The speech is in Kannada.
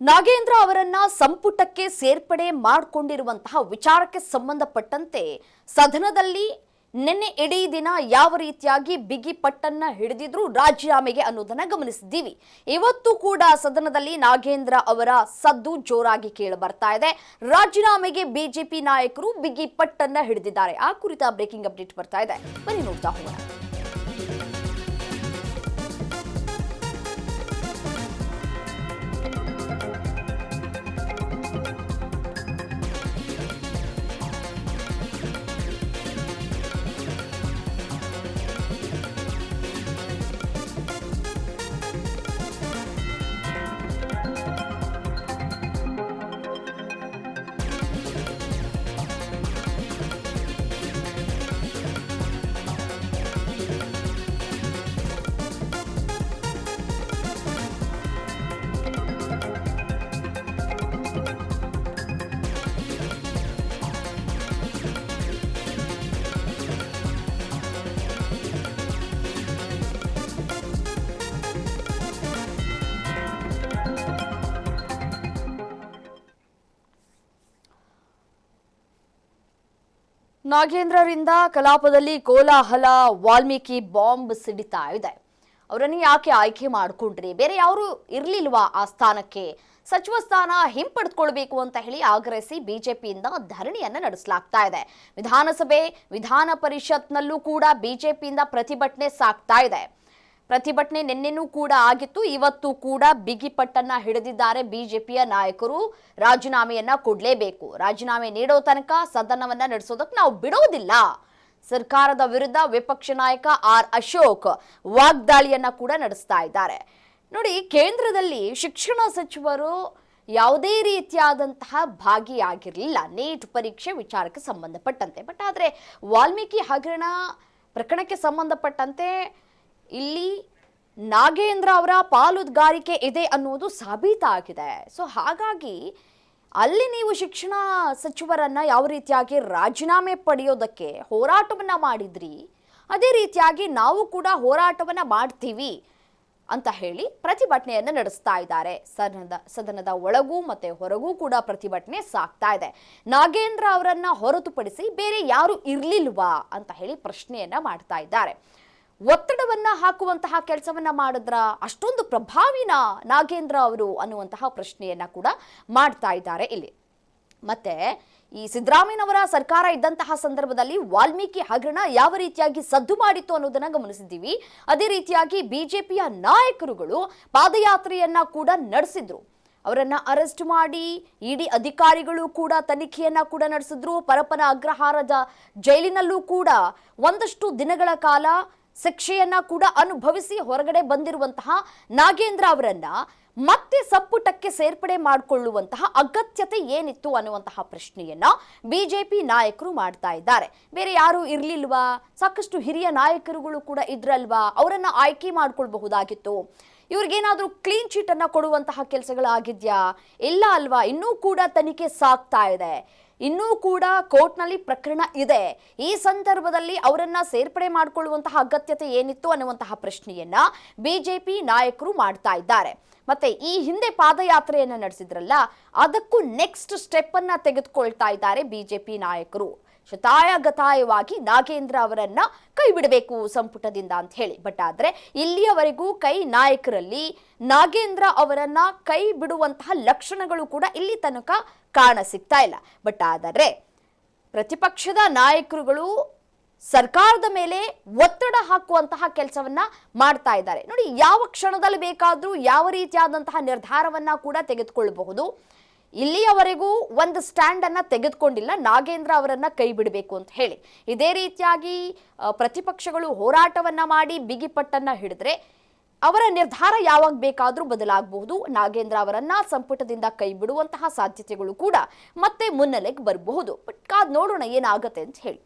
ನಾಗೇಂದ್ರ ಅವರನ್ನ ಸಂಪುಟಕ್ಕೆ ಸೇರ್ಪಡೆ ಮಾಡಿಕೊಂಡಿರುವಂತಹ ವಿಚಾರಕ್ಕೆ ಸಂಬಂಧಪಟ್ಟಂತೆ ಸದನದಲ್ಲಿ ನಿನ್ನೆ ಇಡೀ ದಿನ ಯಾವ ರೀತಿಯಾಗಿ ಬಿಗಿ ಪಟ್ಟನ್ನ ಹಿಡಿದಿದ್ರು ರಾಜೀನಾಮೆಗೆ ಅನ್ನೋದನ್ನ ಗಮನಿಸಿದ್ದೀವಿ. ಇವತ್ತು ಕೂಡ ಸದನದಲ್ಲಿ ನಾಗೇಂದ್ರ ಅವರ ಸದ್ದು ಜೋರಾಗಿ ಕೇಳಿ ಬರ್ತಾ ಇದೆ. ರಾಜೀನಾಮೆಗೆ ಬಿಜೆಪಿ ನಾಯಕರು ಬಿಗಿ ಪಟ್ಟನ್ನ ಹಿಡಿದಿದ್ದಾರೆ. ಆ ಕುರಿತ ಬ್ರೇಕಿಂಗ್ ಅಪ್ಡೇಟ್ ಬರ್ತಾ ಇದೆ, ಬನ್ನಿ ನೋಡ್ತಾ ಹೋಗೋಣ. ನಾಗೇಂದ್ರರಿಂದ ಕಲಾಪದಲ್ಲಿ ಕೋಲಾಹಲ, ವಾಲ್ಮೀಕಿ ಬಾಂಬ್ ಸಿಡಿತಾ ಇದೆ. ಅವರನ್ನು ಯಾಕೆ ಆಯ್ಕೆ ಮಾಡಿಕೊಂಡ್ರಿ? ಬೇರೆ ಯಾರು ಇರ್ಲಿಲ್ವಾ ಆ ಸ್ಥಾನಕ್ಕೆ? ಸಚಿವ ಸ್ಥಾನ ಹಿಂಪಡೆದುಕೊಳ್ಬೇಕು ಅಂತ ಹೇಳಿ ಆಗ್ರಹಿಸಿ ಬಿಜೆಪಿಯಿಂದ ಧರಣಿಯನ್ನ ನಡೆಸಲಾಗ್ತಾ ಇದೆ. ವಿಧಾನಸಭೆ, ವಿಧಾನ ಪರಿಷತ್ನಲ್ಲೂ ಕೂಡ ಬಿಜೆಪಿಯಿಂದ ಪ್ರತಿಭಟನೆ ಸಾಗ್ತಾ ಇದೆ. ಪ್ರತಿಭಟನೆ ನಿನ್ನೆನೂ ಕೂಡ ಆಗಿತ್ತು. ಇವತ್ತು ಕೂಡ ಬಿಗಿ ಪಟ್ಟನ್ನ ಹಿಡಿದಿದ್ದಾರೆ ಬಿಜೆಪಿಯ ನಾಯಕರು. ರಾಜೀನಾಮೆಯನ್ನ ಕೊಡ್ಲೇಬೇಕು, ರಾಜೀನಾಮೆ ನೀಡೋ ತನಕ ಸದನವನ್ನ ನಡೆಸೋದಕ್ಕೆ ನಾವು ಬಿಡೋದಿಲ್ಲ. ಸರ್ಕಾರದ ವಿರುದ್ಧ ವಿಪಕ್ಷ ನಾಯಕ ಆರ್ ಅಶೋಕ್ ವಾಗ್ದಾಳಿಯನ್ನ ಕೂಡ ನಡೆಸ್ತಾ ಇದ್ದಾರೆ. ನೋಡಿ, ಕೇಂದ್ರದಲ್ಲಿ ಶಿಕ್ಷಣ ಸಚಿವರು ಯಾವುದೇ ರೀತಿಯಾದಂತಹ ಭಾಗಿಯಾಗಿರಲಿಲ್ಲ ನೀಟ್ ಪರೀಕ್ಷೆ ವಿಚಾರಕ್ಕೆ ಸಂಬಂಧಪಟ್ಟಂತೆ. ಬಟ್ ಆದರೆ ವಾಲ್ಮೀಕಿ ಹಗರಣ ಪ್ರಕರಣಕ್ಕೆ ಸಂಬಂಧಪಟ್ಟಂತೆ ಇಲ್ಲಿ ನಾಗೇಂದ್ರ ಅವರ ಪಾಲುದಾರಿಕೆ ಇದೆ ಅನ್ನೋದು ಸಾಬೀತಾಗಿದೆ. ಸೊ ಹಾಗಾಗಿ ಅಲ್ಲಿ ನೀವು ಶಿಕ್ಷಣ ಸಚಿವರನ್ನ ಯಾವ ರೀತಿಯಾಗಿ ರಾಜೀನಾಮೆ ಪಡೆಯೋದಕ್ಕೆ ಹೋರಾಟವನ್ನ ಮಾಡಿದ್ರಿ, ಅದೇ ರೀತಿಯಾಗಿ ನಾವು ಕೂಡ ಹೋರಾಟವನ್ನ ಮಾಡ್ತೀವಿ ಅಂತ ಹೇಳಿ ಪ್ರತಿಭಟನೆಯನ್ನು ನಡೆಸ್ತಾ ಇದ್ದಾರೆ. ಸದನದ ಒಳಗೂ ಮತ್ತೆ ಹೊರಗೂ ಕೂಡ ಪ್ರತಿಭಟನೆ ಸಾಗ್ತಾ ಇದೆ. ನಾಗೇಂದ್ರ ಅವರನ್ನ ಹೊರತುಪಡಿಸಿ ಬೇರೆ ಯಾರು ಇರ್ಲಿಲ್ವಾ ಅಂತ ಹೇಳಿ ಪ್ರಶ್ನೆಯನ್ನ ಮಾಡ್ತಾ ಇದ್ದಾರೆ. ಒತ್ತಡವನ್ನ ಹಾಕುವಂತಹ ಕೆಲಸವನ್ನ ಮಾಡಿದ್ರ, ಅಷ್ಟೊಂದು ಪ್ರಭಾವಿನ ನಾಗೇಂದ್ರ ಅವರು ಅನ್ನುವಂತಹ ಪ್ರಶ್ನೆಯನ್ನ ಕೂಡ ಮಾಡ್ತಾ ಇದ್ದಾರೆ ಇಲ್ಲಿ. ಮತ್ತೆ ಈ ಸಿದ್ದರಾಮಯ್ಯನವರ ಸರ್ಕಾರ ಇದ್ದಂತಹ ಸಂದರ್ಭದಲ್ಲಿ ವಾಲ್ಮೀಕಿ ಹಗರಣ ಯಾವ ರೀತಿಯಾಗಿ ಸದ್ದು ಮಾಡಿತ್ತು ಅನ್ನೋದನ್ನ ಗಮನಿಸಿದ್ದೀವಿ. ಅದೇ ರೀತಿಯಾಗಿ ಬಿಜೆಪಿಯ ನಾಯಕರುಗಳು ಪಾದಯಾತ್ರೆಯನ್ನ ಕೂಡ ನಡೆಸಿದ್ರು. ಅವರನ್ನ ಅರೆಸ್ಟ್ ಮಾಡಿ ಇಡಿ ಅಧಿಕಾರಿಗಳು ಕೂಡ ತನಿಖೆಯನ್ನ ಕೂಡ ನಡೆಸಿದ್ರು. ಪರಪ್ಪನ ಅಗ್ರಹಾರದ ಜೈಲಿನಲ್ಲೂ ಕೂಡ ಒಂದಷ್ಟು ದಿನಗಳ ಕಾಲ ಶಿಕ್ಷೆಯನ್ನ ಕೂಡ ಅನುಭವಿಸಿ ಹೊರಗಡೆ ಬಂದಿರುವಂತಹ ನಾಗೇಂದ್ರ ಅವರನ್ನ ಮತ್ತೆ ಸಂಪುಟಕ್ಕೆ ಸೇರ್ಪಡೆ ಮಾಡಿಕೊಳ್ಳುವಂತಹ ಅಗತ್ಯತೆ ಏನಿತ್ತು ಅನ್ನುವಂತಹ ಪ್ರಶ್ನೆಯನ್ನ ಬಿಜೆಪಿ ನಾಯಕರು ಮಾಡ್ತಾ ಇದ್ದಾರೆ. ಬೇರೆ ಯಾರು ಇರ್ಲಿಲ್ವಾ? ಸಾಕಷ್ಟು ಹಿರಿಯ ನಾಯಕರುಗಳು ಕೂಡ ಇದ್ರಲ್ವಾ? ಅವರನ್ನ ಆಯ್ಕೆ ಮಾಡ್ಕೊಳ್ಬಹುದಾಗಿತ್ತು. ಇವ್ರಿಗೇನಾದ್ರೂ ಕ್ಲೀನ್ ಚೀಟ್ ಅನ್ನ ಕೊಡುವಂತಹ ಕೆಲಸಗಳಾಗಿದ್ಯಾ? ಇಲ್ಲ ಅಲ್ವಾ? ಇನ್ನೂ ಕೂಡ ತನಿಖೆ ಸಾಗ್ತಾ ಇದೆ, ಇನ್ನೂ ಕೂಡ ಕೋರ್ಟ್ನಲ್ಲಿ ಪ್ರಕರಣ ಇದೆ. ಈ ಸಂದರ್ಭದಲ್ಲಿ ಅವರನ್ನ ಸೇರ್ಪಡೆ ಮಾಡಿಕೊಳ್ಳುವಂತಹ ಅಗತ್ಯತೆ ಏನಿತ್ತು ಅನ್ನುವಂತಹ ಪ್ರಶ್ನೆಯನ್ನ ಬಿಜೆಪಿ ನಾಯಕರು ಮಾಡ್ತಾ ಇದ್ದಾರೆ. ಮತ್ತೆ ಈ ಹಿಂದೆ ಪಾದಯಾತ್ರೆಯನ್ನ ನಡೆಸಿದ್ರಲ್ಲ, ಅದಕ್ಕೂ ನೆಕ್ಸ್ಟ್ ಸ್ಟೆಪ್ ಅನ್ನ ತೆಗೆದುಕೊಳ್ತಾ ಇದ್ದಾರೆ ಬಿಜೆಪಿ ನಾಯಕರು. ಶತಾಯಗತಾಯವಾಗಿ ನಾಗೇಂದ್ರ ಅವರನ್ನ ಕೈ ಬಿಡಬೇಕು ಸಂಪುಟದಿಂದ ಅಂತ ಹೇಳಿ. ಬಟ್ ಆದ್ರೆ ಇಲ್ಲಿಯವರೆಗೂ ಕೈ ನಾಯಕರಲ್ಲಿ ನಾಗೇಂದ್ರ ಅವರನ್ನ ಕೈ ಬಿಡುವಂತಹ ಲಕ್ಷಣಗಳು ಕೂಡ ಇಲ್ಲಿ ತನಕ ಕಾಣ ಸಿಗ್ತಾ ಇಲ್ಲ. ಬಟ್ ಆದರೆ ಪ್ರತಿಪಕ್ಷದ ನಾಯಕರುಗಳು ಸರ್ಕಾರದ ಮೇಲೆ ಒತ್ತಡ ಹಾಕುವಂತಹ ಕೆಲಸವನ್ನ ಮಾಡ್ತಾ ಇದ್ದಾರೆ. ನೋಡಿ, ಯಾವ ಕ್ಷಣದಲ್ಲಿ ಬೇಕಾದ್ರೂ ಯಾವ ರೀತಿಯಾದಂತಹ ನಿರ್ಧಾರವನ್ನ ಕೂಡ ತೆಗೆದುಕೊಳ್ಳಬಹುದು. ಇಲ್ಲಿಯವರೆಗೂ ಒಂದು ಸ್ಟ್ಯಾಂಡ್ ಅನ್ನ ತೆಗೆದುಕೊಂಡಿಲ್ಲ ನಾಗೇಂದ್ರ ಅವರನ್ನ ಕೈ ಬಿಡಬೇಕು ಅಂತ ಹೇಳಿ. ಇದೇ ರೀತಿಯಾಗಿ ಪ್ರತಿಪಕ್ಷಗಳು ಹೋರಾಟವನ್ನ ಮಾಡಿ ಬಿಗಿಪಟ್ಟನ್ನ ಹಿಡಿದ್ರೆ ಅವರ ನಿರ್ಧಾರ ಯಾವಾಗ ಬೇಕಾದ್ರೂ ಬದಲಾಗಬಹುದು. ನಾಗೇಂದ್ರ ಅವರನ್ನ ಸಂಪುಟದಿಂದ ಕೈ ಬಿಡುವಂತಹ ಸಾಧ್ಯತೆಗಳು ಕೂಡ ಮತ್ತೆ ಮುನ್ನೆಲೆಗೆ ಬರಬಹುದು. ಬಟ್ ಕಾದ್ ನೋಡೋಣ ಏನಾಗುತ್ತೆ ಅಂತ ಹೇಳಿ.